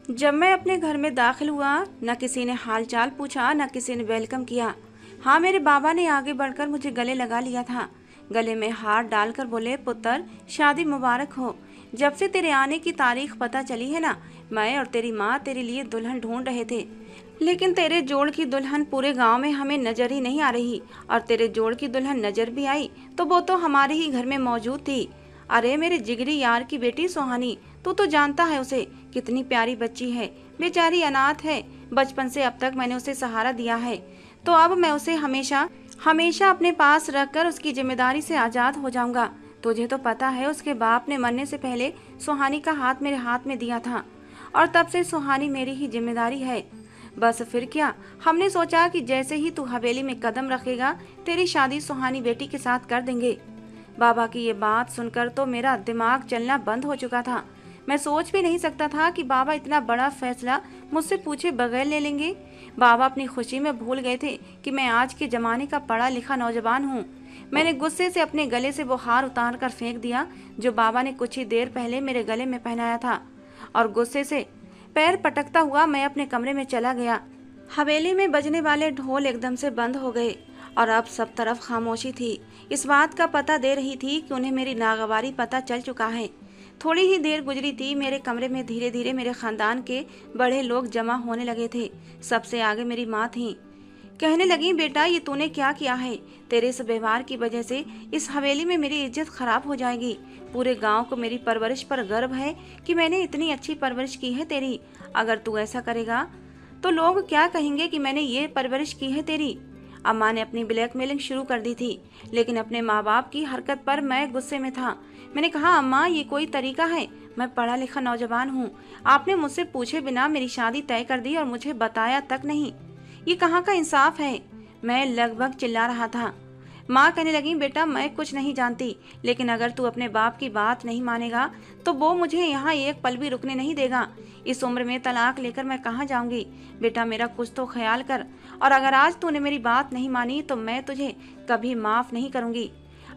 जब मैं अपने घर में दाखिल हुआ, न किसी ने हालचाल पूछा, न किसी ने वेलकम किया। हाँ, मेरे बाबा ने आगे बढ़कर मुझे गले लगा लिया था। गले में हाथ डालकर बोले, पुत्र, शादी मुबारक हो। जब से तेरे आने की तारीख पता चली है ना, मैं और तेरी माँ तेरे लिए दुल्हन ढूंढ रहे थे, लेकिन तेरे जोड़ की दुल्हन पूरे गांव में हमें नजर ही नहीं आ रही। और तेरे जोड़ की दुल्हन नजर भी आई तो वो तो हमारे ही घर में मौजूद थी। अरे मेरे जिगरी यार की बेटी सुहानी, तू तो जानता है उसे, कितनी प्यारी बच्ची है। बेचारी अनाथ है, बचपन से अब तक मैंने उसे सहारा दिया है, तो अब मैं उसे हमेशा हमेशा अपने पास रखकर उसकी जिम्मेदारी से आजाद हो जाऊंगा। तुझे तो पता है, उसके बाप ने मरने से पहले सुहानी का हाथ मेरे हाथ में दिया था, और तब से सुहानी मेरी ही जिम्मेदारी है। बस फिर क्या, हमने सोचा कि जैसे ही तू हवेली में कदम रखेगा, तेरी शादी सुहानी बेटी के साथ कर देंगे। बाबा की ये बात सुनकर तो मेरा दिमाग चलना बंद हो चुका था। मैं सोच भी नहीं सकता था कि बाबा इतना बड़ा फैसला मुझसे पूछे बगैर ले लेंगे। बाबा अपनी खुशी में भूल गए थे कि मैं आज के जमाने का पढ़ा लिखा नौजवान हूँ। मैंने गुस्से से अपने गले से वो हार उतार कर फेंक दिया जो बाबा ने कुछ ही देर पहले मेरे गले में पहनाया था, और गुस्से से पैर पटकता हुआ मैं अपने कमरे में चला गया। हवेली में बजने वाले ढोल एकदम से बंद हो गए और अब सब तरफ खामोशी थी। इस बात का पता दे रही थी कि उन्हें मेरी नागवारी पता चल चुका है। थोड़ी ही देर गुजरी थी, मेरे कमरे में धीरे धीरे मेरे खानदान के बड़े लोग जमा होने लगे थे। सबसे आगे मेरी माँ थी। कहने लगी, बेटा, ये तूने क्या किया है? तेरे इस व्यवहार की वजह से इस हवेली में मेरी इज्जत खराब हो जाएगी। पूरे गांव को मेरी परवरिश पर गर्व है कि मैंने इतनी अच्छी परवरिश की है तेरी। अगर तू ऐसा करेगा तो लोग क्या कहेंगे कि मैंने ये परवरिश की है तेरी। अम्मा ने अपनी ब्लैकमेलिंग शुरू कर दी थी, लेकिन अपने माँ बाप की हरकत पर मैं गुस्से में था। मैंने कहा, अम्मा, ये कोई तरीका है? मैं पढ़ा लिखा नौजवान हूँ, आपने मुझसे पूछे बिना मेरी शादी तय कर दी और मुझे बताया तक नहीं। ये कहाँ का इंसाफ है? मैं लगभग चिल्ला रहा था। माँ कहने लगी, बेटा, मैं कुछ नहीं जानती, लेकिन अगर तू अपने बाप की बात नहीं मानेगा तो वो मुझे यहाँ एक पल भी रुकने नहीं देगा। इस उम्र में तलाक लेकर मैं कहाँ जाऊंगी? बेटा, मेरा कुछ तो ख्याल कर, और अगर आज तूने मेरी बात नहीं मानी तो मैं तुझे कभी माफ नहीं करूंगी।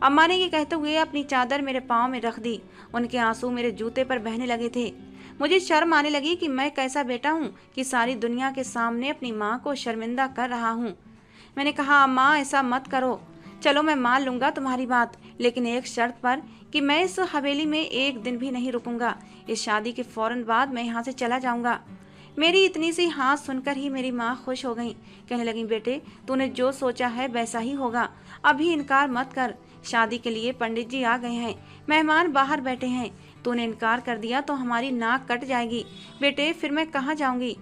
अम्मा ने ये कहते हुए अपनी चादर मेरे पाँव में रख दी। उनके आंसू मेरे जूते पर बहने लगे थे। मुझे शर्म आने लगी कि मैं कैसा बेटा हूँ कि सारी दुनिया के सामने अपनी माँ को शर्मिंदा कर रहा हूँ। मैंने कहा, अम्मा, ऐसा मत करो। चलो, मैं मान लूंगा तुम्हारी बात, लेकिन एक शर्त पर, कि मैं इस हवेली में एक दिन भी नहीं रुकूंगा। इस शादी के फौरन बाद मैं यहाँ से चला जाऊंगा। मेरी इतनी सी हाँ सुनकर ही मेरी माँ खुश हो गई। कहने लगी, बेटे, तूने जो सोचा है वैसा ही होगा। अभी इनकार मत कर। शादी के लिए पंडित जी आ गए हैं, मेहमान बाहर बैठे हैं। तूने इनकार कर दिया तो हमारी नाक कट जाएगी। बेटे, फिर मैं कहाँ जाऊंगी?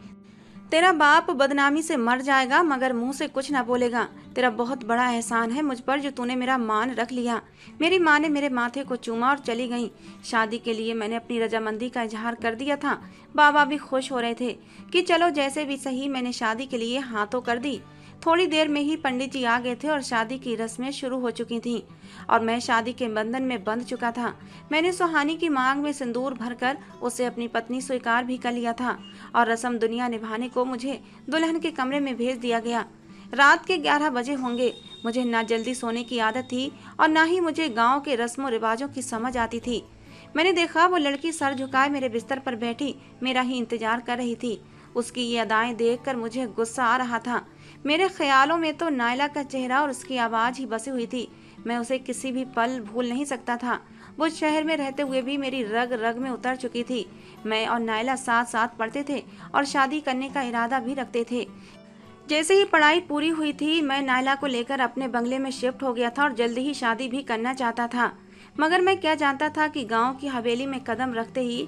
तेरा बाप बदनामी से मर जाएगा मगर मुंह से कुछ ना बोलेगा। तेरा बहुत बड़ा एहसान है मुझ पर जो तूने मेरा मान रख लिया। मेरी माँ ने मेरे माथे को चूमा और चली गई। शादी के लिए मैंने अपनी रजामंदी का इजहार कर दिया था। बाबा भी खुश हो रहे थे कि चलो जैसे भी सही, मैंने शादी के लिए हाँ तो कर दी। थोड़ी देर में ही पंडित जी आ गए थे और शादी की रस्में शुरू हो चुकी थीं और मैं शादी के बंधन में बंध चुका था। मैंने सुहानी की मांग में सिंदूर भरकर उसे अपनी पत्नी स्वीकार भी कर लिया था और रस्म दुनिया निभाने को मुझे दुल्हन के कमरे में भेज दिया गया। रात के 11 बजे होंगे। मुझे ना जल्दी सोने की आदत थी और ना ही मुझे गाँव के रस्मों रिवाजों की समझ आती थी। मैंने देखा वो लड़की सर झुकाए मेरे बिस्तर पर बैठी मेरा ही इंतजार कर रही थी। उसकी ये अदाएं देखकर मुझे गुस्सा आ रहा था। मेरे ख्यालों में तो नायला का चेहरा और उसकी आवाज ही बसी हुई थी। मैं उसे किसी भी पल भूल नहीं सकता था। वो शहर में रहते हुए भी मेरी रग रग में उतर चुकी थी। मैं और नायला साथ साथ पढ़ते थे और शादी करने का इरादा भी रखते थे। जैसे ही पढ़ाई पूरी हुई थी, मैं नायला को लेकर अपने बंगले में शिफ्ट हो गया था और जल्दी ही शादी भी करना चाहता था। मगर मैं क्या जानता था कि गांव की हवेली में कदम रखते ही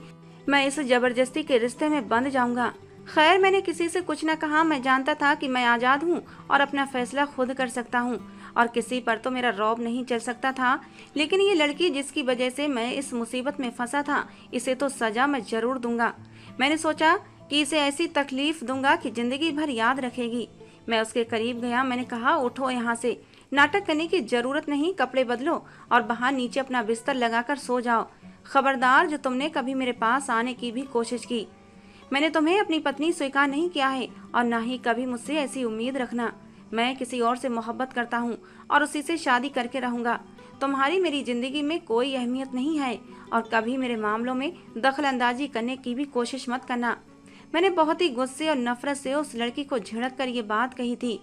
मैं इस जबरदस्ती के रिश्ते में बंध जाऊंगा। खैर, मैंने किसी से कुछ न कहा। मैं जानता था कि मैं आज़ाद हूँ और अपना फैसला खुद कर सकता हूँ और किसी पर तो मेरा रौब नहीं चल सकता था। लेकिन ये लड़की जिसकी वजह से मैं इस मुसीबत में फंसा था, इसे तो सजा मैं जरूर दूंगा। मैंने सोचा कि इसे ऐसी तकलीफ दूंगा कि जिंदगी भर याद रखेगी। मैं उसके करीब गया। मैंने कहा, उठो यहाँ से, नाटक करने की जरूरत नहीं, कपड़े बदलो और बाहर नीचे अपना बिस्तर लगाकर सो जाओ। खबरदार, जो तुमने कभी मेरे पास आने की भी कोशिश की। मैंने तुम्हें अपनी पत्नी स्वीकार नहीं किया है और ना ही कभी मुझसे ऐसी उम्मीद रखना। मैं किसी और से मोहब्बत करता हूँ और उसी से शादी करके रहूंगा। तुम्हारी मेरी जिंदगी में कोई अहमियत नहीं है और कभी मेरे मामलों में दखल अंदाजी करने की भी कोशिश मत करना। मैंने बहुत ही गुस्से और नफरत से उस लड़की को झिड़क कर ये बात कही थी।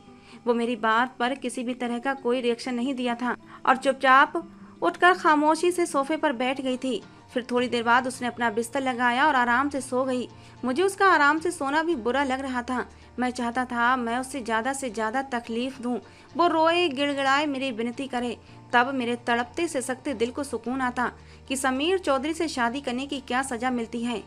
वो मेरी बात पर किसी भी तरह का कोई रिएक्शन नहीं दिया था और चुपचाप उठकर खामोशी से सोफे पर बैठ गई थी। फिर थोड़ी देर बाद उसने अपना बिस्तर लगाया और आराम से सो गई। मुझे उसका आराम से सोना भी बुरा लग रहा था। मैं चाहता था मैं उससे ज्यादा तकलीफ दूं, वो रोए गिड़गिड़ाए मेरी विनती करे। तब मेरे तड़पते से सकते दिल को सुकून आता कि समीर चौधरी से शादी करने की क्या सजा मिलती है।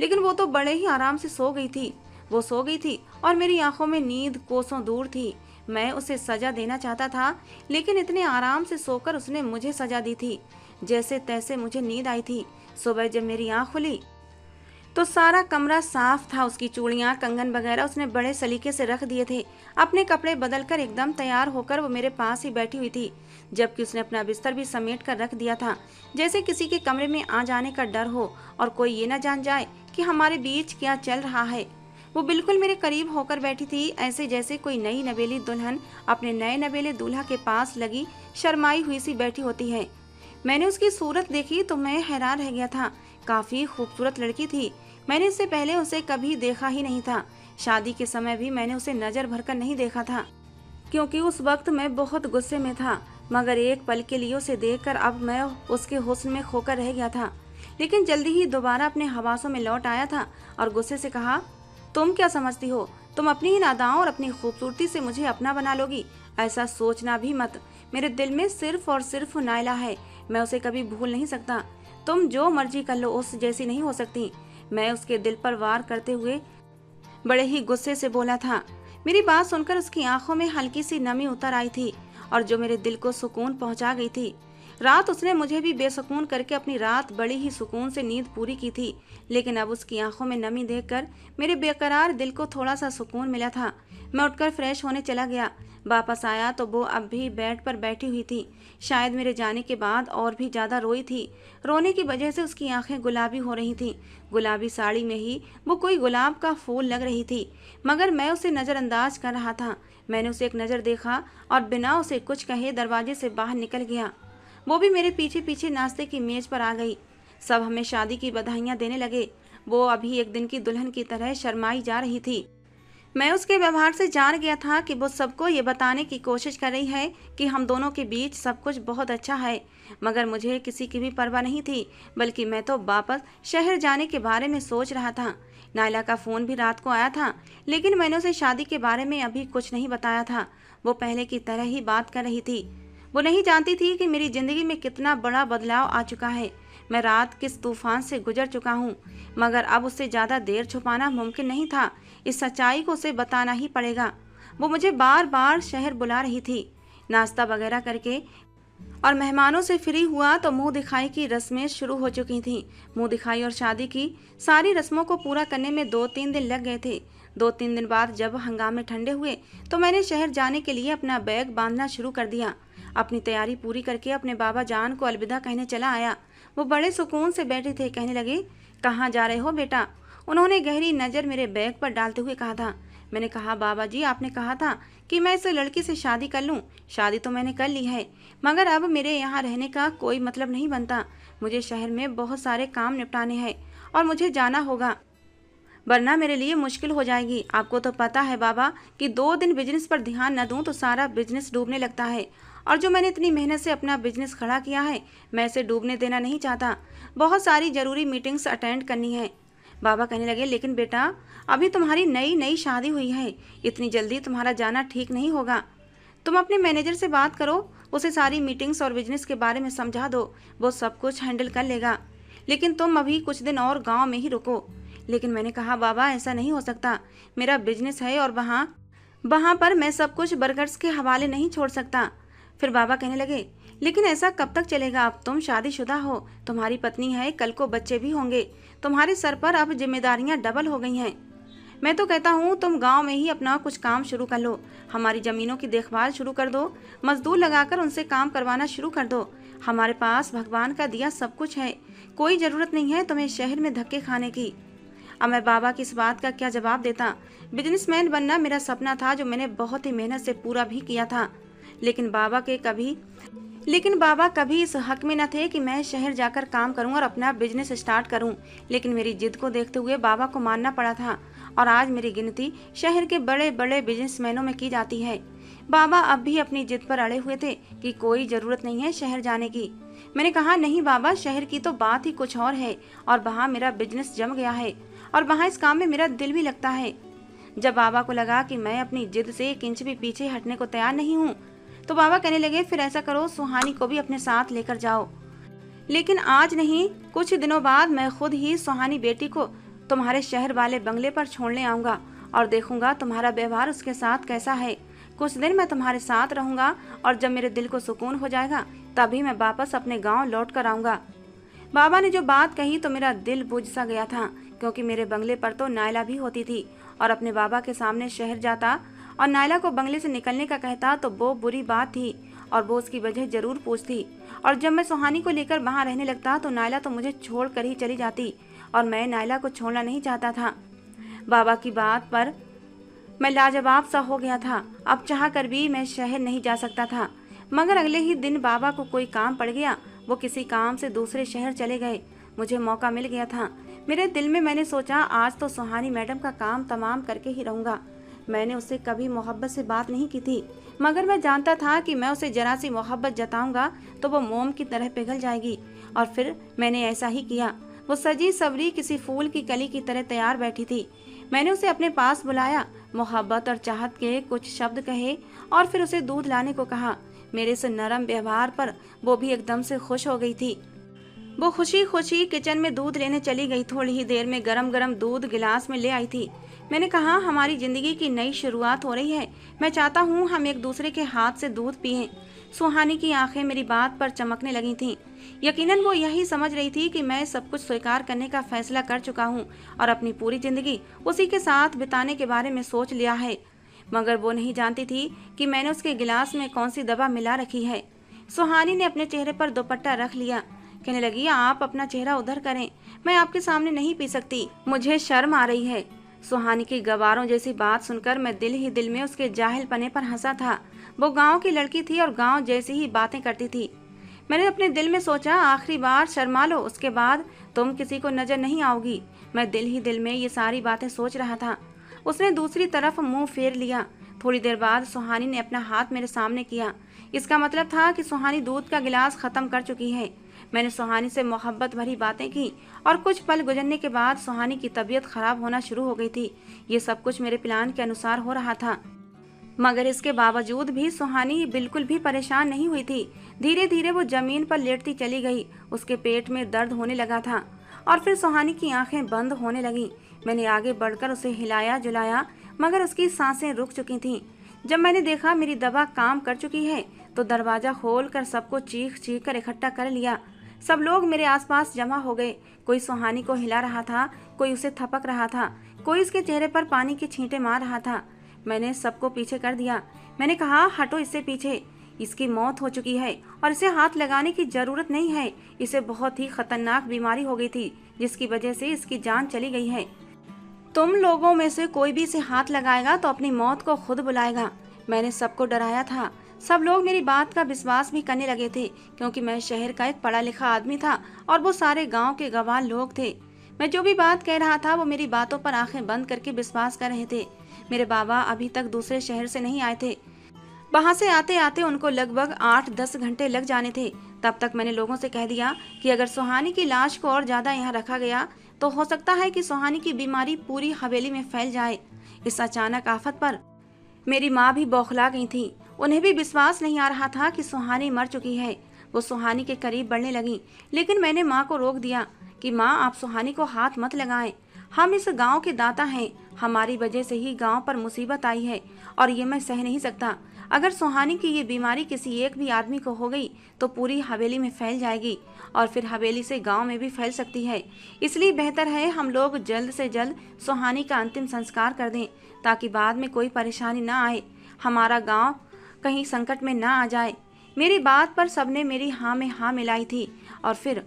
लेकिन वो तो बड़े ही आराम से सो गई थी। वो सो गई थी और मेरी आंखों में नींद कोसों दूर थी। मैं उसे सजा देना चाहता था, लेकिन इतने आराम से सोकर उसने मुझे सजा दी थी। जैसे तैसे मुझे नींद आई थी। सुबह जब मेरी आंख खुली तो सारा कमरा साफ था। उसकी चूड़ियां, कंगन वगैरह उसने बड़े सलीके से रख दिए थे। अपने कपड़े बदलकर एकदम तैयार होकर वो मेरे पास ही बैठी हुई थी, जबकि उसने अपना बिस्तर भी समेट कर रख दिया था, जैसे किसी के कमरे में आ जाने का डर हो और कोई ये न जान जाए कि हमारे बीच क्या चल रहा है। वो बिल्कुल मेरे करीब होकर बैठी थी, ऐसे जैसे कोई नई नवेली दुल्हन अपने नए नवेले दूल्हा के पास लगी शर्माई हुई सी बैठी होती है। मैंने उसकी सूरत देखी तो मैं हैरान रह गया था। काफी खूबसूरत लड़की थी। मैंने इससे पहले उसे कभी देखा ही नहीं था। शादी के समय भी मैंने उसे नजर भरकर नहीं देखा था, क्योंकि उस वक्त मैं बहुत गुस्से में था। मगर एक पल के लिए उसे देखकर अब मैं उसके हुस्न में खोकर रह गया था। लेकिन जल्दी ही दोबारा अपने हवासों में लौट आया था और गुस्से से कहा, तुम क्या समझती हो? तुम अपनी ही नादाओं और अपनी खूबसूरती से मुझे अपना बना लोगी? ऐसा सोचना भी मत। मेरे दिल में सिर्फ और सिर्फ नायला है। मैं उसे कभी भूल नहीं सकता। तुम जो मर्जी कर लो, उस जैसी नहीं हो सकती। मैं उसके दिल पर वार करते हुए बड़े ही गुस्से से बोला था। मेरी बात सुनकर उसकी आंखों में हल्की सी नमी उतर आई थी और जो मेरे दिल को सुकून पहुंचा गई थी। रात उसने मुझे भी बेसुकून करके अपनी रात बड़ी ही सुकून से नींद पूरी की थी। लेकिन अब उसकी आंखों में नमी देखकर मेरे बेकरार दिल को थोड़ा सा सुकून मिला था। मैं उठकर फ्रेश होने चला गया। वापस आया तो वो अब भी बेड पर बैठी हुई थी। शायद मेरे जाने के बाद और भी ज्यादा रोई थी। रोने की वजह से उसकी आंखें गुलाबी हो रही थीं। गुलाबी साड़ी में ही वो कोई गुलाब का फूल लग रही थी, मगर मैं उसे नजरअंदाज कर रहा था। मैंने उसे एक नजर देखा और बिना उसे कुछ कहे दरवाजे से बाहर निकल गया। वो भी मेरे पीछे पीछे नाश्ते की मेज पर आ गई। सब हमें शादी की बधाइयां देने लगे। वो अभी एक दिन की दुल्हन की तरह शर्माई जा रही थी। मैं उसके व्यवहार से जान गया था कि वो सबको ये बताने की कोशिश कर रही है कि हम दोनों के बीच सब कुछ बहुत अच्छा है। मगर मुझे किसी की भी परवाह नहीं थी, बल्कि मैं तो वापस शहर जाने के बारे में सोच रहा था। नायला का फ़ोन भी रात को आया था, लेकिन मैंने उसे शादी के बारे में अभी कुछ नहीं बताया था। वो पहले की तरह ही बात कर रही थी। वो नहीं जानती थी कि मेरी ज़िंदगी में कितना बड़ा बदलाव आ चुका है। मैं रात किस तूफान से गुजर चुका हूँ, मगर अब उससे ज़्यादा देर छुपाना मुमकिन नहीं था। इस सच्चाई को उसे बताना ही पड़ेगा। वो मुझे बार बार शहर बुला रही थी। नाश्ता वगैरह करके और मेहमानों से फ्री हुआ तो मुंह दिखाई की रस्में शुरू हो चुकी थीं। मुंह दिखाई और शादी की सारी रस्मों को पूरा करने में 2-3 दिन लग गए थे। 2-3 दिन बाद जब हंगामे ठंडे हुए तो मैंने शहर जाने के लिए अपना बैग बांधना शुरू कर दिया। अपनी तैयारी पूरी करके अपने बाबा जान को अलविदा कहने चला आया। वो बड़े सुकून से बैठे थे। कहने लगे, कहाँ जा रहे हो बेटा? उन्होंने गहरी नज़र मेरे बैग पर डालते हुए कहा था। मैंने कहा, बाबा जी आपने कहा था कि मैं इस लड़की से शादी कर लूं। शादी तो मैंने कर ली है, मगर अब मेरे यहाँ रहने का कोई मतलब नहीं बनता। मुझे शहर में बहुत सारे काम निपटाने हैं और मुझे जाना होगा, वरना मेरे लिए मुश्किल हो जाएगी। आपको तो पता है बाबा कि 2 दिन बिजनेस पर ध्यान न दूं तो सारा बिजनेस डूबने लगता है। और जो मैंने इतनी मेहनत से अपना बिजनेस खड़ा किया है, मैं इसे डूबने देना नहीं चाहता। बहुत सारी ज़रूरी मीटिंग्स अटेंड करनी है। बाबा कहने लगे, लेकिन बेटा अभी तुम्हारी नई नई शादी हुई है, इतनी जल्दी तुम्हारा जाना ठीक नहीं होगा। तुम अपने मैनेजर से बात करो, उसे सारी मीटिंग्स और बिजनेस के बारे में समझा दो, वो सब कुछ हैंडल कर लेगा। लेकिन तुम अभी कुछ दिन और गांव में ही रुको। लेकिन मैंने कहा, बाबा ऐसा नहीं हो सकता, मेरा बिजनेस है और वहाँ पर मैं सब कुछ वर्कर्स के हवाले नहीं छोड़ सकता। फिर बाबा कहने लगे, लेकिन ऐसा कब तक चलेगा? अब तुम शादीशुदा हो, तुम्हारी पत्नी है, कल को बच्चे भी होंगे, तुम्हारे सर पर अब जिम्मेदारियां डबल हो गई हैं। मैं तो कहता हूँ तुम गांव में ही अपना कुछ काम शुरू कर लो, हमारी ज़मीनों की देखभाल शुरू कर दो, मजदूर लगाकर उनसे काम करवाना शुरू कर दो। हमारे पास भगवान का दिया सब कुछ है, कोई ज़रूरत नहीं है तुम्हें शहर में धक्के खाने की। अब मैं बाबा की इस बात का क्या जवाब देता? बिजनेसमैन बनना मेरा सपना था, जो मैंने बहुत ही मेहनत से पूरा भी किया था। लेकिन बाबा के कभी लेकिन बाबा कभी इस हक में न थे कि मैं शहर जाकर काम करूं और अपना बिजनेस स्टार्ट करूं। लेकिन मेरी जिद को देखते हुए बाबा को मानना पड़ा था और आज मेरी गिनती शहर के बड़े बड़े बिजनेसमैनों में की जाती है। बाबा अब भी अपनी जिद पर अड़े हुए थे कि कोई जरूरत नहीं है शहर जाने की। मैंने कहा, नहीं बाबा, शहर की तो बात ही कुछ और है और वहाँ मेरा बिजनेस जम गया है और वहाँ इस काम में मेरा दिल भी लगता है। जब बाबा को लगा कि मैं अपनी जिद से 1 इंच भी पीछे हटने को तैयार नहीं हूँ, तो बाबा कहने लगे, फिर ऐसा करो, सुहानी को भी अपने साथ लेकर जाओ। लेकिन आज नहीं, कुछ दिनों बाद मैं खुद ही सुहानी बेटी को तुम्हारे शहर वाले बंगले पर छोड़ने आऊंगा और देखूंगा तुम्हारा व्यवहार उसके साथ कैसा है। कुछ दिन मैं तुम्हारे साथ रहूंगा और जब मेरे दिल को सुकून हो जाएगा तभी मैं वापस अपने गांव लौट कर आऊंगा। बाबा ने जो बात कही तो मेरा दिल बुझ सा गया था, क्योंकि मेरे बंगले पर तो नायला भी होती थी और अपने बाबा के सामने शहर जाता और नायला को बंगले से निकलने का कहता तो वो बुरी बात थी और वो उसकी वजह जरूर पूछती। और जब मैं सुहानी को लेकर वहाँ रहने लगता तो नायला तो मुझे छोड़ कर ही चली जाती और मैं नायला को छोड़ना नहीं चाहता था। बाबा की बात पर मैं लाजवाब सा हो गया था। अब चाह कर भी मैं शहर नहीं जा सकता था। मगर अगले ही दिन बाबा को कोई काम पड़ गया। वो किसी काम से दूसरे शहर चले गए। मुझे मौका मिल गया था। मेरे दिल में मैंने सोचा, आज तो सुहानी मैडम का काम तमाम करके ही रहूंगा। मैंने उससे कभी मोहब्बत से बात नहीं की थी, मगर मैं जानता था कि मैं उसे जरा सी मोहब्बत जताऊंगा तो वो मोम की तरह पिघल जाएगी। और फिर मैंने ऐसा ही किया। वो सजी सवरी किसी फूल की कली की तरह तैयार बैठी थी। मैंने उसे अपने पास बुलाया, मोहब्बत और चाहत के कुछ शब्द कहे और फिर उसे दूध लाने को कहा। मेरे इस नरम व्यवहार पर वो भी एकदम से खुश हो गई थी। वो खुशी खुशी किचन में दूध लेने चली गई। थोड़ी ही देर में गरम गरम दूध गिलास में ले आई थी। मैंने कहा, हमारी जिंदगी की नई शुरुआत हो रही है। मैं चाहता हूँ हम एक दूसरे के हाथ से दूध पिएं। सुहानी की आंखें मेरी बात पर चमकने लगी थीं। यकीनन वो यही समझ रही थी कि मैं सब कुछ स्वीकार करने का फैसला कर चुका हूँ और अपनी पूरी जिंदगी उसी के साथ बिताने के बारे में सोच लिया है। मगर वो नहीं जानती थी कि मैंने उसके गिलास में कौन सी दवा मिला रखी है। सुहानी ने अपने चेहरे पर दुपट्टा रख लिया। कहने लगी, आप अपना चेहरा उधर करें, मैं आपके सामने नहीं पी सकती, मुझे शर्म आ रही है। सुहानी की गवारों जैसी बात सुनकर मैं दिल ही दिल में उसके जाहिलपने पर हंसा था। वो गांव की लड़की थी और गांव जैसी ही बातें करती थी। मैंने अपने दिल में सोचा, आखिरी बार शर्मा लो, उसके बाद तुम किसी को नजर नहीं आओगी। मैं दिल ही दिल में ये सारी बातें सोच रहा था। उसने दूसरी तरफ मुंह फेर लिया। थोड़ी देर बाद सुहानी ने अपना हाथ मेरे सामने किया। इसका मतलब था कि सुहानी दूध का गिलास खत्म कर चुकी है। मैंने सुहानी से मोहब्बत भरी बातें की और कुछ पल गुजरने के बाद सुहानी की तबीयत खराब होना शुरू हो गई थी। ये सब कुछ मेरे प्लान के अनुसार हो रहा था, मगर इसके बावजूद भी सुहानी बिल्कुल भी परेशान नहीं हुई थी। धीरे धीरे वो जमीन पर लेटती चली गई। उसके पेट में दर्द होने लगा था और फिर सुहानी की आंखें बंद होने लगी। मैंने आगे बढ़कर उसे हिलाया जुलाया, मगर उसकी सांसें रुक चुकी थीं। जब मैंने देखा मेरी दवा काम कर चुकी है तो दरवाजा खोलकर सबको चीख चीख कर इकट्ठा कर लिया। सब लोग मेरे आसपास जमा हो गए। कोई सुहानी को हिला रहा था, कोई उसे थपक रहा था, कोई उसके चेहरे पर पानी की छींटे मार रहा था। मैंने सबको पीछे कर दिया। मैंने कहा, हटो इससे पीछे, इसकी मौत हो चुकी है और इसे हाथ लगाने की जरूरत नहीं है। इसे बहुत ही खतरनाक बीमारी हो गई थी जिसकी वजह से इसकी जान चली गई है। तुम लोगों में से कोई भी इसे हाथ लगाएगा तो अपनी मौत को खुद बुलाएगा। मैंने सबको डराया था। सब लोग मेरी बात का विश्वास भी करने लगे थे, क्योंकि मैं शहर का एक पढ़ा लिखा आदमी था और वो सारे गांव के गवाह लोग थे। मैं जो भी बात कह रहा था वो मेरी बातों पर आंखें बंद करके विश्वास कर रहे थे। मेरे बाबा अभी तक दूसरे शहर से नहीं आए थे। वहां से आते आते उनको लगभग 8-10 घंटे लग जाने थे। तब तक मैंने लोगों से कह दिया कि अगर सुहानी की लाश को और ज्यादा यहाँ रखा गया तो हो सकता है कि सुहानी की बीमारी पूरी हवेली में फैल जाए। इस अचानक आफत पर मेरी माँ भी बौखला गई थी। उन्हें भी विश्वास नहीं आ रहा था कि सुहानी मर चुकी है। वो सुहानी के करीब बढ़ने लगी, लेकिन मैंने माँ को रोक दिया कि माँ, आप सुहानी को हाथ मत लगाएं। हम इस गांव के दाता हैं। हमारी वजह से ही गांव पर मुसीबत आई है और ये मैं सह नहीं सकता। अगर सुहानी की ये बीमारी किसी एक भी आदमी को हो गई तो पूरी हवेली में फैल जाएगी और फिर हवेली से गांव में भी फैल सकती है। इसलिए बेहतर है हम लोग जल्द से जल्द सुहानी का अंतिम संस्कार कर दें, ताकि बाद में कोई परेशानी ना आए, हमारा गांव कहीं संकट में ना आ जाए। मेरी बात पर सबने मेरी हाँ में हाँ मिलाई थी और फिर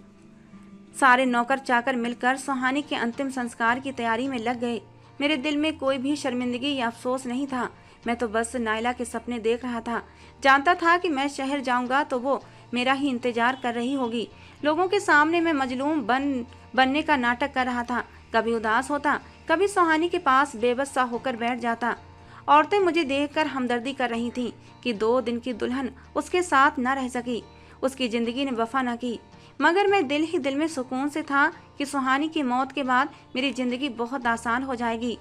सारे नौकर चाकर मिलकर सुहानी के अंतिम संस्कार की तैयारी में लग गए। मेरे दिल में कोई भी शर्मिंदगी या अफसोस नहीं था। मैं तो बस नायला के सपने देख रहा था। जानता था कि मैं शहर जाऊंगा तो वो मेरा ही इंतजार कर रही होगी। लोगों के सामने मैं मजलूम बनने का नाटक कर रहा था। कभी उदास होता, कभी सुहानी के पास बेबस सा होकर बैठ जाता। औरतें मुझे देखकर हमदर्दी कर रही थीं कि 2 दिन की दुल्हन उसके साथ न रह सकी, उसकी जिंदगी ने वफा न की। मगर मैं दिल ही दिल में सुकून से था कि सुहानी की मौत के बाद मेरी जिंदगी बहुत आसान हो जाएगी।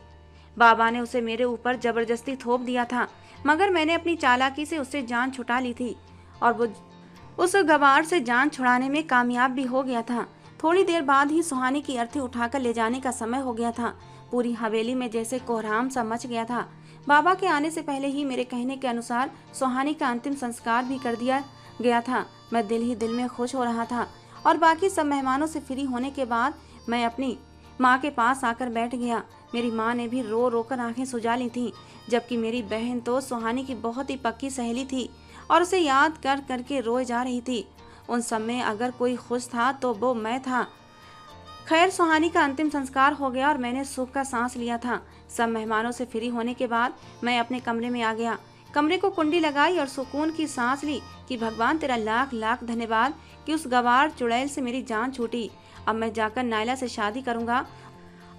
बाबा ने उसे मेरे ऊपर जबरदस्ती थोप दिया था, मगर मैंने अपनी चालाकी से उससे जान छुटा ली थी और वो उस गवार से जान छुड़ाने में कामयाब भी हो गया था। थोड़ी देर बाद ही सुहानी की अर्थी उठाकर ले जाने का समय हो गया था। पूरी हवेली में जैसे कोहराम सा मच गया था। बाबा के आने से पहले ही मेरे कहने के अनुसार सुहानी का अंतिम संस्कार भी कर दिया गया था। मैं दिल ही दिल में खुश हो रहा था और बाकी सब मेहमानों से फ्री होने के बाद मैं अपनी माँ के पास आकर बैठ गया। मेरी माँ ने भी रो रो कर आंखें सुजा ली थीं, जबकि मेरी बहन तो सुहानी की बहुत ही पक्की सहेली थी और उसे याद कर करके रोए जा रही थी। उन सब में अगर कोई खुश था तो वो मैं था। खैर, सुहानी का अंतिम संस्कार हो गया और मैंने सुख का सांस लिया था। सब मेहमानों से फ्री होने के बाद मैं अपने कमरे में आ गया। कमरे को कुंडी लगाई और सुकून की सांस ली कि भगवान तेरा लाख लाख धन्यवाद कि उस गवार चुड़ैल से मेरी जान छूटी। अब मैं जाकर नायला से शादी करूंगा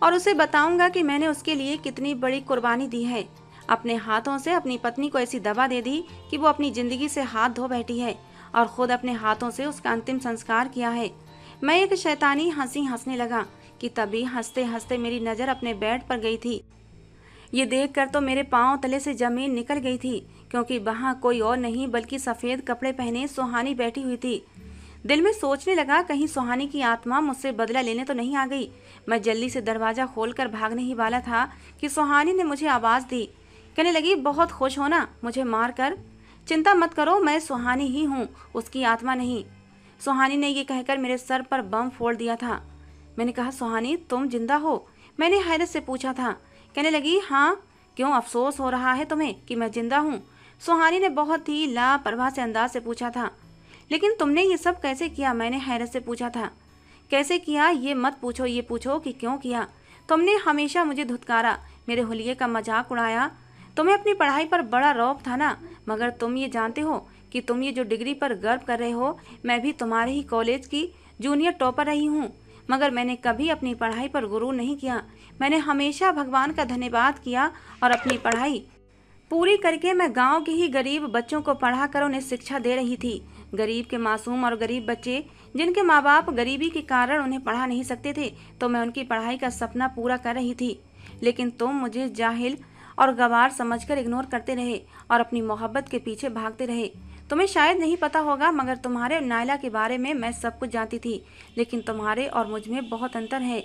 और उसे बताऊंगा कि मैंने उसके लिए कितनी बड़ी कुर्बानी दी है। अपने हाथों से अपनी पत्नी को ऐसी दवा दे दी कि वो अपनी जिंदगी से हाथ धो बैठी है और खुद अपने हाथों से उसका अंतिम संस्कार किया है। मैं एक शैतानी हंसी हंसने लगा कि तभी हंसते हंसते मेरी नजर अपने बेड पर गई थी। ये देखकर तो मेरे पांव तले से जमीन निकल गई थी, क्योंकि वहां कोई और नहीं बल्कि सफेद कपड़े पहने सुहानी बैठी हुई थी। दिल में सोचने लगा कहीं सुहानी की आत्मा मुझसे बदला लेने तो नहीं आ गई। मैं जल्दी से दरवाजा खोलकर भागने ही वाला था कि सुहानी ने मुझे आवाज दी। कहने लगी, बहुत खुश हो ना मुझे मार कर? चिंता मत करो, मैं सुहानी ही हूँ, उसकी आत्मा नहीं। सुहानी ने ये कहकर मेरे सर पर बम फोड़ दिया था। मैंने कहा, सुहानी तुम जिंदा हो? मैंने हैरत से पूछा था। कहने लगी, हाँ, क्यों अफसोस हो रहा है तुम्हें कि मैं जिंदा हूँ? सुहानी ने बहुत ही लापरवाह से अंदाज से पूछा था। लेकिन तुमने ये सब कैसे किया? मैंने हैरत से पूछा था। कैसे किया ये मत पूछो, ये पूछो कि क्यों किया। तुमने हमेशा मुझे धुतकारा, मेरे हुलिये का मजाक उड़ाया। तुम्हें अपनी पढ़ाई पर बड़ा रौब था ना, मगर तुम ये जानते हो कि तुम ये जो डिग्री पर गर्व कर रहे हो, मैं भी तुम्हारे ही कॉलेज की जूनियर टॉपर रही हूँ। मगर मैंने कभी अपनी पढ़ाई पर गुरूर नहीं किया। मैंने हमेशा भगवान का धन्यवाद किया और अपनी पढ़ाई पूरी करके मैं गांव के ही गरीब बच्चों को पढ़ा कर उन्हें शिक्षा दे रही थी। गरीब के मासूम और गरीब बच्चे जिनके माँ बाप गरीबी के कारण उन्हें पढ़ा नहीं सकते थे, तो मैं उनकी पढ़ाई का सपना पूरा कर रही थी। लेकिन तुम मुझे जाहिल और गवार समझकर इग्नोर करते रहे और अपनी मोहब्बत के पीछे भागते रहे। तुम्हें शायद नहीं पता होगा, मगर तुम्हारे नायला के बारे में मैं सब कुछ जानती थी, लेकिन तुम्हारे और मुझ में बहुत अंतर है।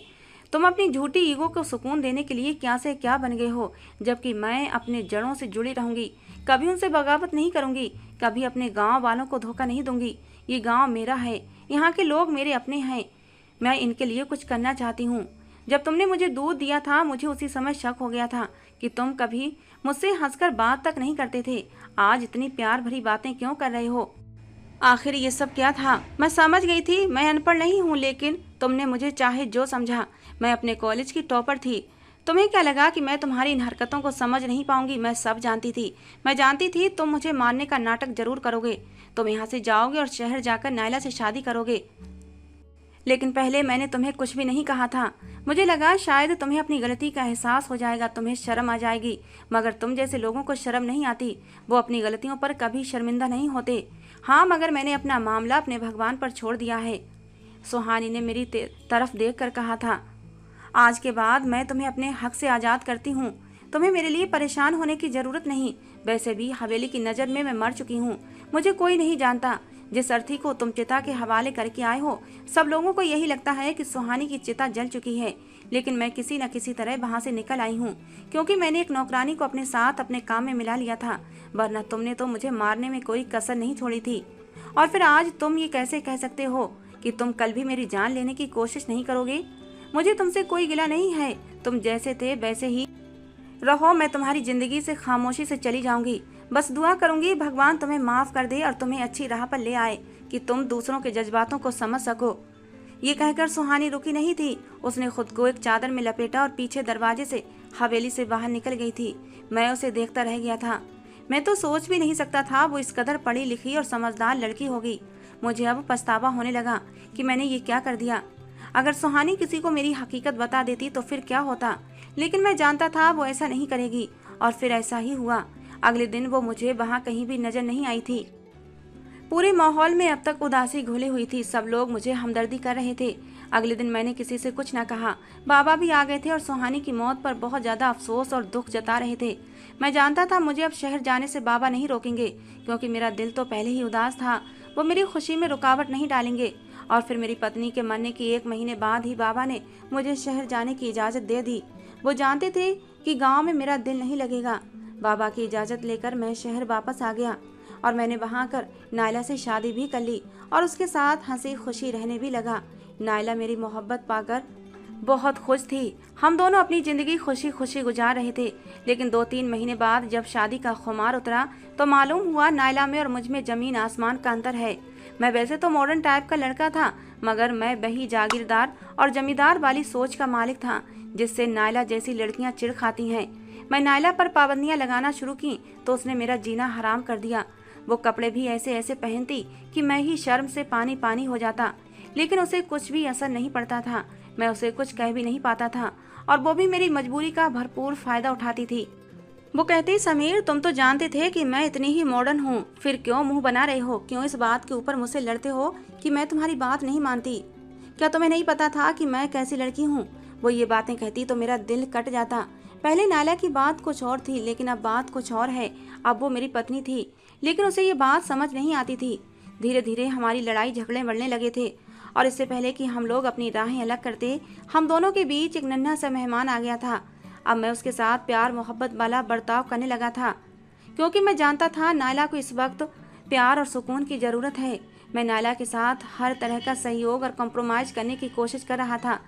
तुम अपनी झूठी ईगो को सुकून देने के लिए क्या से क्या बन गए हो, जबकि मैं अपने जड़ों से जुड़ी रहूंगी। कभी उनसे बगावत नहीं करूंगी, कभी अपने गांव वालों को धोखा नहीं दूंगी। ये गांव मेरा है, यहाँ के लोग मेरे अपने हैं। मैं इनके लिए कुछ करना चाहती हूँ। जब तुमने मुझे दूध दिया था, मुझे उसी समय शक हो गया था कि तुम कभी मुझसे हंसकर बात तक नहीं करते थे। आज इतनी प्यार भरी बातें क्यों कर रहे हो? आखिर ये सब क्या था? मैं समझ गई थी मैं अनपढ़ नहीं हूँ, लेकिन तुमने मुझे चाहे जो समझा, मैं अपने कॉलेज की टॉपर थी। तुम्हें क्या लगा कि मैं तुम्हारी इन हरकतों को समझ नहीं पाऊंगी? मैं सब जानती थी। मैं जानती थी तुम मुझे मारने का नाटक जरूर करोगे। तुम यहाँ से जाओगे और शहर जाकर नायला से शादी करोगे। लेकिन पहले मैंने तुम्हें कुछ भी नहीं कहा था। मुझे लगा शायद तुम्हें अपनी गलती का एहसास हो जाएगा, तुम्हें शर्म आ जाएगी, मगर तुम जैसे लोगों को शर्म नहीं आती। वो अपनी गलतियों पर कभी शर्मिंदा नहीं होते। हाँ, मगर मैंने अपना मामला अपने भगवान पर छोड़ दिया है। सुहानी ने मेरी तरफ देख कर कहा था। आज के बाद मैं तुम्हें अपने हक से आज़ाद करती हूँ। तुम्हें मेरे लिए परेशान होने की ज़रूरत नहीं। वैसे भी हवेली की नज़र में मैं मर चुकी हूँ। मुझे कोई नहीं जानता। जिस अर्थी को तुम चिता के हवाले करके आए हो, सब लोगों को यही लगता है कि सुहानी की चिता जल चुकी है, लेकिन मैं किसी न किसी तरह वहाँ से निकल आई हूँ, क्योंकि मैंने एक नौकरानी को अपने साथ अपने काम में मिला लिया था, वरना तुमने तो मुझे मारने में कोई कसर नहीं छोड़ी थी। और फिर आज तुम ये कैसे कह सकते हो कि तुम कल भी मेरी जान लेने की कोशिश नहीं करोगे? मुझे तुमसे कोई गिला नहीं है। तुम जैसे थे वैसे ही रहो। मैं तुम्हारी जिंदगी से खामोशी से चली जाऊंगी। बस दुआ करूंगी भगवान तुम्हें माफ कर दे और तुम्हें अच्छी राह पर ले आए कि तुम दूसरों के जज्बातों को समझ सको। ये कहकर सुहानी रुकी नहीं थी। उसने खुद को एक चादर में लपेटा और पीछे दरवाजे से हवेली से बाहर निकल गई थी। मैं उसे देखता रह गया था। मैं तो सोच भी नहीं सकता था वो इस कदर पढ़ी लिखी और समझदार लड़की होगी। मुझे अब पछतावा होने लगा कि मैंने ये क्या कर दिया। अगर सुहानी किसी को मेरी हकीकत बता देती तो फिर क्या होता, लेकिन मैं जानता था वो ऐसा नहीं करेगी और फिर ऐसा ही हुआ। अगले दिन वो मुझे वहाँ कहीं भी नजर नहीं आई थी। पूरे माहौल में अब तक उदासी घुली हुई थी। सब लोग मुझे हमदर्दी कर रहे थे। अगले दिन मैंने किसी से कुछ न कहा। बाबा भी आ गए थे और सुहानी की मौत पर बहुत ज्यादा अफसोस और दुख जता रहे थे। मैं जानता था मुझे अब शहर जाने से बाबा नहीं रोकेंगे, क्योंकि मेरा दिल तो पहले ही उदास था। वो मेरी खुशी में रुकावट नहीं डालेंगे। और फिर मेरी पत्नी के मरने के 1 महीने बाद ही बाबा ने मुझे शहर जाने की इजाजत दे दी। वो जानते थे कि गाँव में मेरा दिल नहीं लगेगा। बाबा की इजाजत लेकर मैं शहर वापस आ गया और मैंने वहां कर नायला से शादी भी कर ली और उसके साथ हंसी खुशी रहने भी लगा। नायला मेरी मोहब्बत पाकर बहुत खुश थी। हम दोनों अपनी जिंदगी खुशी खुशी गुजार रहे थे। लेकिन 2-3 महीने बाद जब शादी का खुमार उतरा तो मालूम हुआ नायला में और मुझ में जमीन आसमान का अंतर है। मैं वैसे तो मॉडर्न टाइप का लड़का था, मगर मैं बही जागीरदार और जमींदार वाली सोच का मालिक था, जिससे नायला जैसी लड़कियां चिढ़ खाती हैं। मैं नायला पर पाबंदियां लगाना शुरू की तो उसने मेरा जीना हराम कर दिया। वो कपड़े भी ऐसे ऐसे पहनती कि मैं ही शर्म से पानी पानी हो जाता, लेकिन उसे कुछ भी असर नहीं पड़ता था। मैं उसे कुछ कह भी नहीं पाता था और वो भी मेरी मजबूरी का भरपूर फायदा उठाती थी। वो कहती, समीर तुम तो जानते थे कि मैं इतनी ही मॉडर्न हूँ, फिर क्यों मुंह बना रहे हो? क्यों इस बात के ऊपर मुझसे लड़ते हो कि मैं तुम्हारी बात नहीं मानती? क्या तुम्हें नहीं पता था कि मैं कैसी लड़की हूँ? वो ये बातें कहती तो मेरा दिल कट जाता। पहले नायला की बात कुछ और थी, लेकिन अब बात कुछ और है। अब वो मेरी पत्नी थी, लेकिन उसे ये बात समझ नहीं आती थी। धीरे धीरे हमारी लड़ाई झगड़े बढ़ने लगे थे और इससे पहले कि हम लोग अपनी राहें अलग करते, हम दोनों के बीच एक नन्हा सा मेहमान आ गया था। अब मैं उसके साथ प्यार मोहब्बत वाला बर्ताव करने लगा था, क्योंकि मैं जानता था नायला को इस वक्त प्यार और सुकून की ज़रूरत है। मैं नायला के साथ हर तरह का सहयोग और कॉम्प्रोमाइज करने की कोशिश कर रहा था।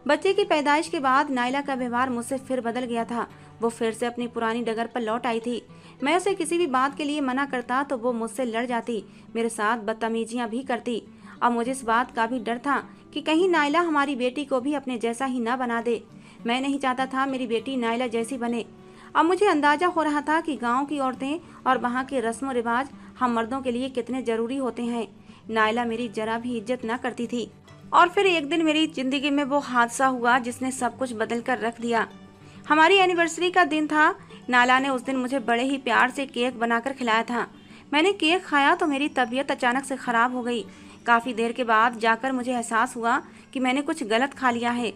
बच्चे की पैदाइश के बाद नायला का व्यवहार मुझसे फिर बदल गया था। वो फिर से अपनी पुरानी डगर पर लौट आई थी। मैं उसे किसी भी बात के लिए मना करता तो वो मुझसे लड़ जाती, मेरे साथ बदतमीजियां भी करती। अब मुझे इस बात का भी डर था कि कहीं नायला हमारी बेटी को भी अपने जैसा ही ना बना दे। मैं नहीं चाहता था मेरी बेटी नायला जैसी बने। अब मुझे अंदाजा हो रहा था कि गांव की औरतें और वहां के रस्म रिवाज हम मर्दों के लिए कितने जरूरी होते हैं। नायला मेरी जरा भी इज्जत न करती थी। और फिर एक दिन मेरी जिंदगी में वो हादसा हुआ जिसने सब कुछ बदल कर रख दिया। हमारी एनिवर्सरी का दिन था। नायला ने उस दिन मुझे बड़े ही प्यार से केक बनाकर खिलाया था। मैंने केक खाया तो मेरी तबीयत अचानक से खराब हो गई। काफी देर के बाद जाकर मुझे एहसास हुआ कि मैंने कुछ गलत खा लिया है।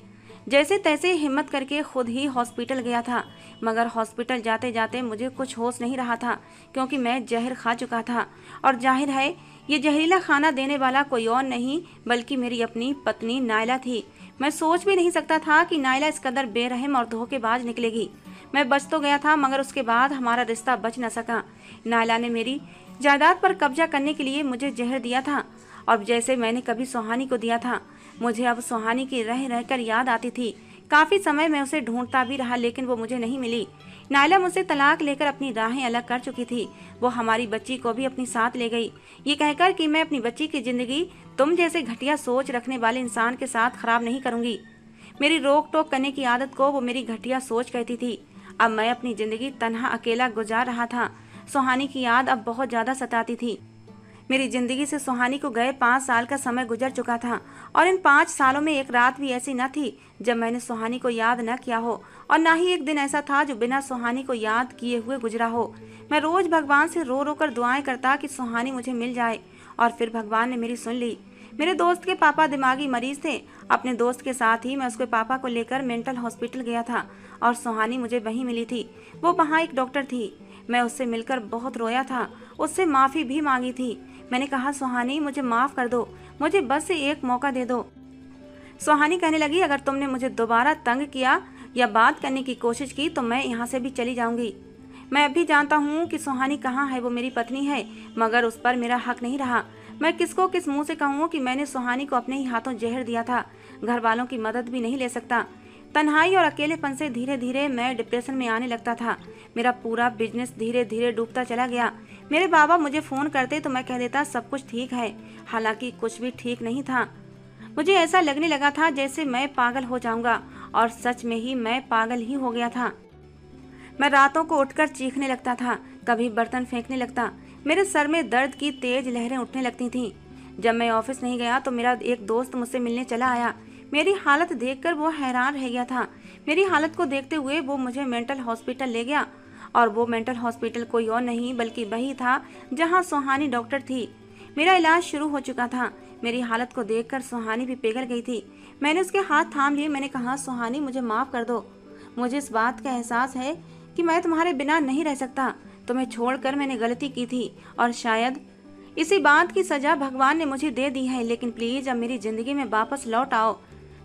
जैसे तैसे हिम्मत करके खुद ही हॉस्पिटल गया था, मगर हॉस्पिटल जाते जाते मुझे कुछ होश नहीं रहा था, क्योंकि मैं जहर खा चुका था। और जाहिर है ये जहरीला खाना देने वाला कोई और नहीं बल्कि मेरी अपनी पत्नी नायला थी। मैं सोच भी नहीं सकता था कि नायला इस कदर बेरहम और धोखेबाज निकलेगी। मैं बच तो गया था, मगर उसके बाद हमारा रिश्ता बच न सका। नायला ने मेरी जायदाद पर कब्जा करने के लिए मुझे जहर दिया था, और जैसे मैंने कभी सुहानी को दिया था। मुझे अब सुहानी की रह रहकर याद आती थी। काफी समय मैं उसे ढूंढता भी रहा, लेकिन वो मुझे नहीं मिली। नायला मुझसे तलाक लेकर अपनी राहें अलग कर चुकी थी। वो हमारी बच्ची को भी अपनी साथ ले गई, ये कहकर कि मैं अपनी बच्ची की जिंदगी तुम जैसे घटिया सोच रखने वाले इंसान के साथ खराब नहीं करूंगी। मेरी रोक टोक करने की आदत को वो मेरी घटिया सोच कहती थी। अब मैं अपनी जिंदगी तन्हा अकेला गुजार रहा था। सुहानी की याद अब बहुत ज्यादा सताती थी। मेरी जिंदगी से सुहानी को गए 5 साल का समय गुजर चुका था, और इन 5 सालों में एक रात भी ऐसी न थी जब मैंने सुहानी को याद न किया हो, और ना ही एक दिन ऐसा था जो बिना सुहानी को याद किए हुए गुजरा हो। मैं रोज भगवान से रो रो कर दुआएं करता कि सुहानी मुझे मिल जाए, और फिर भगवान ने मेरी सुन ली। मेरे दोस्त के पापा दिमागी मरीज थे। अपने दोस्त के साथ ही मैं उसके पापा को लेकर मेंटल हॉस्पिटल गया था, और सुहानी मुझे वहीं मिली थी। वो वहाँ एक डॉक्टर थी। मैं उससे मिलकर बहुत रोया था, उससे माफ़ी भी मांगी थी। मैंने कहा, सुहानी मुझे माफ़ कर दो, मुझे बस से एक मौका दे दो। सुहानी कहने लगी, अगर तुमने मुझे दोबारा तंग किया या बात करने की कोशिश की तो मैं यहाँ से भी चली जाऊंगी। मैं अभी जानता हूँ कि सुहानी कहाँ है, वो मेरी पत्नी है, मगर उस पर मेरा हक नहीं रहा। मैं किसको किस मुंह से कहूँ कि मैंने सुहानी को अपने ही हाथों जहर दिया था। घर वालों की मदद भी नहीं ले सकता। तन्हाई और अकेलेपन से धीरे धीरे मैं डिप्रेशन में आने लगता था। मेरा पूरा बिजनेस धीरे धीरे डूबता चला गया। मेरे बाबा मुझे फ़ोन करते तो मैं कह देता सब कुछ ठीक है, हालांकि कुछ भी ठीक नहीं था। मुझे ऐसा लगने लगा था जैसे मैं पागल हो जाऊंगा, और सच में ही मैं पागल ही हो गया था। मैं रातों को उठकर चीखने लगता था, कभी बर्तन फेंकने लगता। मेरे सर में दर्द की तेज लहरें उठने लगती थीं। जब मैं ऑफिस नहीं गया तो मेरा एक दोस्त मुझसे मिलने चला आया। मेरी हालत देखकर वो हैरान रह गया था। मेरी हालत को देखते हुए वो मुझे मेंटल हॉस्पिटल ले गया, और वो मेंटल हॉस्पिटल कोई और नहीं बल्कि वही था जहाँ सुहानी डॉक्टर थी। मेरा इलाज शुरू हो चुका था। मेरी हालत को देखकर सुहानी भी पिघल गई थी। मैंने उसके हाथ थाम लिए। मैंने कहा, सुहानी मुझे माफ कर दो। मुझे इस बात का एहसास है कि मैं तुम्हारे बिना नहीं रह सकता। तुम्हें छोड़कर मैंने गलती की थी और शायद इसी बात की सजा भगवान ने मुझे दे दी है, लेकिन प्लीज अब मेरी जिंदगी में वापस लौट आओ।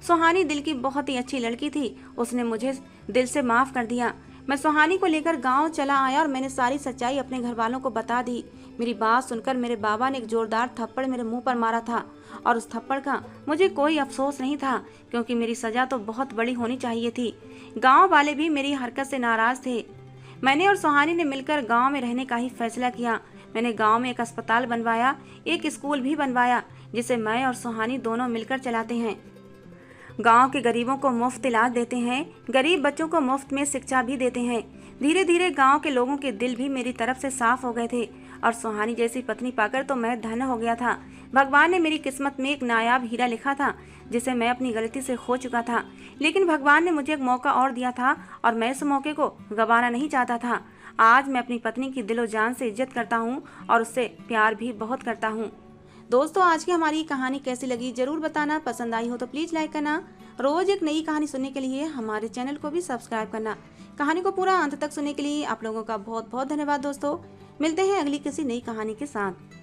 सुहानी दिल की बहुत ही अच्छी लड़की थी। उसने मुझे दिल से माफ कर दिया। मैं सुहानी को लेकर गांव चला आया और मैंने सारी सच्चाई अपने घर वालों को बता दी। मेरी बात सुनकर मेरे बाबा ने एक जोरदार थप्पड़ मेरे मुंह पर मारा था, और उस थप्पड़ का मुझे कोई अफसोस नहीं था, क्योंकि मेरी सजा तो बहुत बड़ी होनी चाहिए थी। गांव वाले भी मेरी हरकत से नाराज थे। मैंने और सुहानी ने मिलकर गांव में रहने का ही फैसला किया। मैंने गांव में एक अस्पताल बनवाया, एक स्कूल भी बनवाया, जिसे मैं और सुहानी दोनों मिलकर चलाते हैं। गांव के गरीबों को मुफ्त इलाज देते हैं, गरीब बच्चों को मुफ्त में शिक्षा भी देते हैं। धीरे धीरे गांव के लोगों के दिल भी मेरी तरफ से साफ हो गए थे, और सुहानी जैसी पत्नी पाकर तो मैं धन्य हो गया था। भगवान ने मेरी किस्मत में एक नायाब हीरा लिखा था, जिसे मैं अपनी गलती से खो चुका था, लेकिन भगवान ने मुझे एक मौका और दिया था, और मैं इस मौके को गंवाना नहीं चाहता था। आज मैं अपनी पत्नी की दिलो जान से इज्जत करता हूँ और उससे प्यार भी बहुत करता हूँ। दोस्तों, आज की हमारी कहानी कैसी लगी जरूर बताना। पसंद आई हो तो प्लीज लाइक करना। रोज एक नई कहानी सुनने के लिए हमारे चैनल को भी सब्सक्राइब करना। कहानी को पूरा अंत तक सुनने के लिए आप लोगों का बहुत बहुत धन्यवाद। दोस्तों, मिलते हैं अगली किसी नई कहानी के साथ।